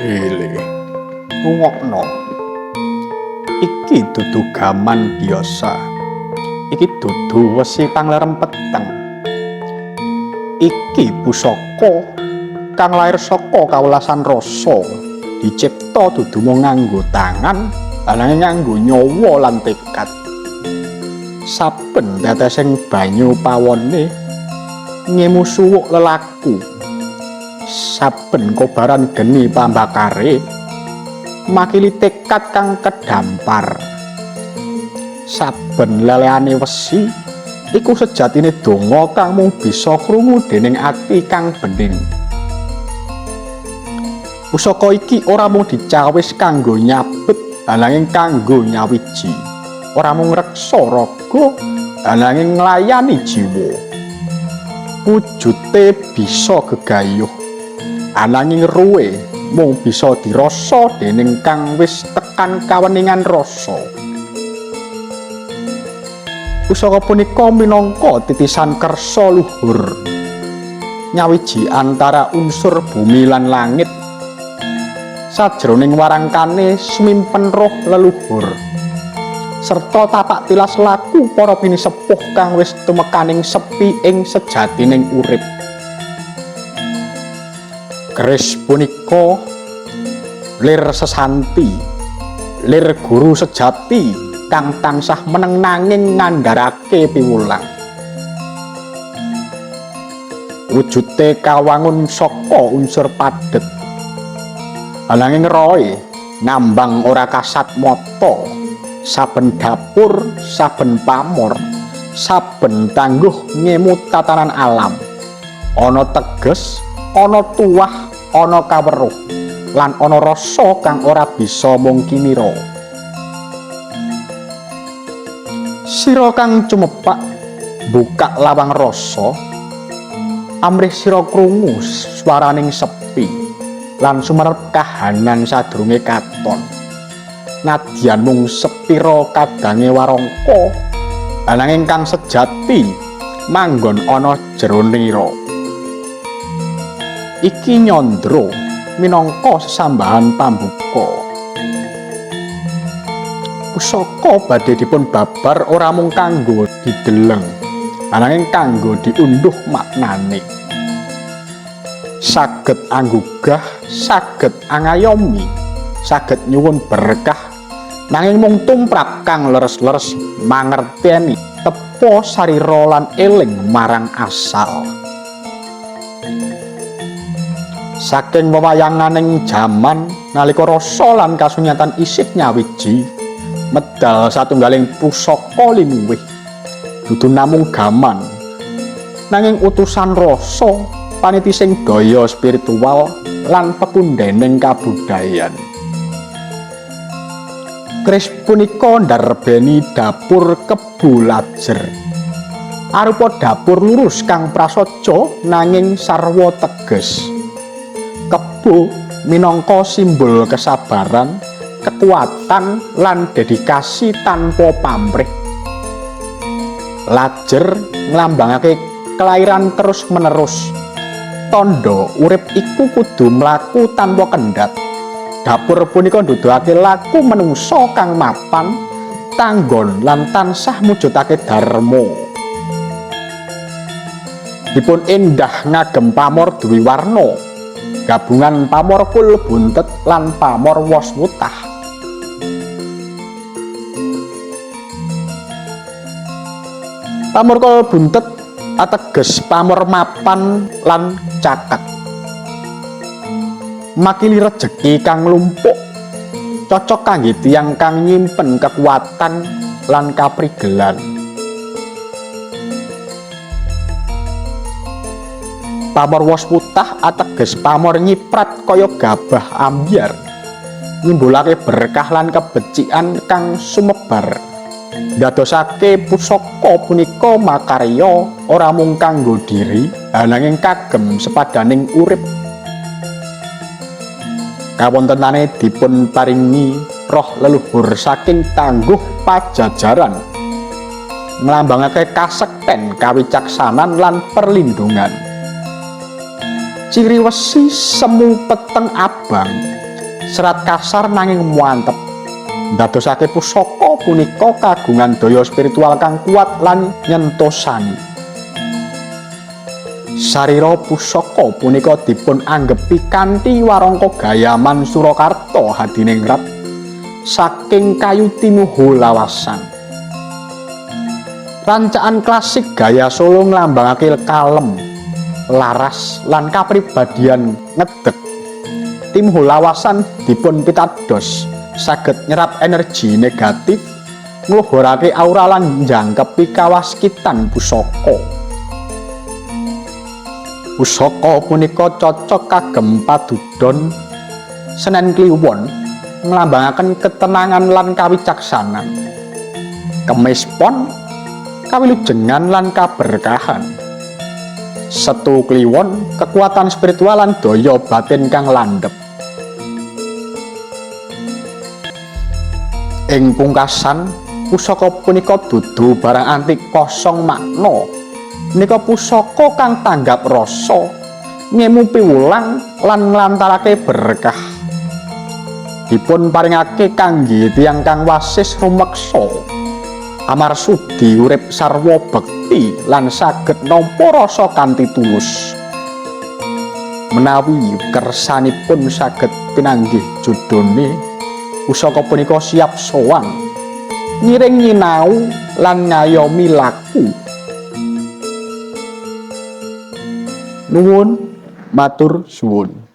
Ele, rungokno. Iki dudu gaman biasa. Iki dudu wesi kang lerempeteng. Iki pusaka kang lair saka kawelasan rasa, dicipta dudu mung nganggo tangan, ananging nganggo nyawa lan tekad. Saben tetesing banyu pawone ngemu suwuk lelaku. Saben kobaran geni pambakare makili tekad kang kedampar. Saben lelehane wesi iku sejatine donga kang mung bisa krungu dening ati kang bening. Pusaka iki ora mung dicawis kanggo nyabet, ananging kanggo nyawiji. Ora mung reksa raga, ananging nglayani jiwa. Wujute bisa gegayuh, ananging ruwe mung bisa dirasa dening kang wis tekan kaweningan rasa. Pusaka punika minangka titisan kersa luhur, nyawiji antara unsur bumi lan langit. Sajroning warangkane sumimpen roh leluhur, serta tapak tilas laku para pinisepuh kang wis tumekaning sepi ing sejatining urip. Keris punika lir sesanti, lir guru sejati kang tansah meneng nanging ngandharake piwulang. Wujute kawangun saka unsur padhet, ananging roe ngambang ora kasat mata. Saben dapur, saben pamor, saben tangguh ngemu tatanan alam. Ana teges, ana tuwah, ana kaweruh, lan ana rasa kang ora bisa mung kinira. Sira kang cumepak buka lawang rasa, amrih sira krungu swaraning sepi lan sumerep kahanan sadurunge katon. Nadyan mung sepira kadange warangka, ananging kang sejati manggon ana jero nira. Iki nyandra minangka sesambahan pambuka. Pusaka badhe dipun babar ora mung kanggo dideleng, ananging kanggo diundhuh maknane. Saged anggugah, saged angayomi, saged nyuwun berkah, nanging mung tumrap kang leres-leres mangerteni tepa sarira lan eling marang asal. Saking wewayanganing jaman nalika rasa lan kasunyatan isih nyawiji, medal satunggaling pusaka linuwih dudu namung gaman, nanging utusan rasa, paniti sing daya spiritual lan pepundhening kabudayan. Keris punika ndarbeni dapur Kebu Lajer, arupa dapur lurus kang prasaja nanging sarwa teges. Kebu minangka simbol kesabaran, kekuatan lan dedikasi tanpa pamrih. Lajer nglambangake kelairan terus-menerus. Tandha urip iku kudu mlaku tanpa kendhat. Dapur punika nduduhake laku menungsa kang mapan, tanggon lan tansah mujudake dharma. Dipun endah ngagem pamor duwi warna, gabungan pamor kul buntet lan pamor waswutah. Pamor kul buntet ateges pamor mapan lan caket. Makili rejeki kang lumpuk, cocok kangge tiyang kang nyimpen kekuatan lan kaprigelan. Pamor waswutah ateges pamor nyiprat kaya gabah ambyar, nyimbulake berkah lan kebecikan kang sumebar. Dadosake pusaka punika makarya ora mung kanggo diri, ananging kagem sepadaning urip. Kawontenane dipun paringi roh leluhur saking tangguh pajajaran, nglambangake kasekten, kawicaksanan lan perlindungan. Ciri wesi semu peteng abang Serat kasar nanging mantep ndadosake pusaka punika kagungan daya spiritual kang kuat lan nyentosani. Sarira pusaka punika dipun anggepi kanthi warangka Gayaman Surakarta Hadiningrat saking kayu tinuhu lawasan. Rancaan klasik gaya Solo nglambangake kalem, laras lan kapribadian ngedeg. Tinuhu lawasan dipun pitados saged nyerap energi negatif, ngluhurake aura lan njangkepi kawaskitan pusaka. Pusaka punika cocok kagem padudon Senen Kliwon nglambangaken ketenangan lan kawicaksanan. Kemis Pon kawilujengan lan kaberkahan. Setu Kliwon kekuatan spiritual lan daya batin kang landhep. Ing pungkasan pusaka punika dudu barang antik kosong makna. Menika pusaka kang tanggap rasa, ngemu piwulang lan nglantarake berkah. Dipun paringake kangge tiyang kang wasis rumeksa amarsudi urip sarwa bekti lan saged nampa rasa kanthi tulus. Menawi kersanipun saged pinanggih judone, pusaka punika siap sowan ngiring nyinau lan ngayomi laku. Nuwun matur suwun.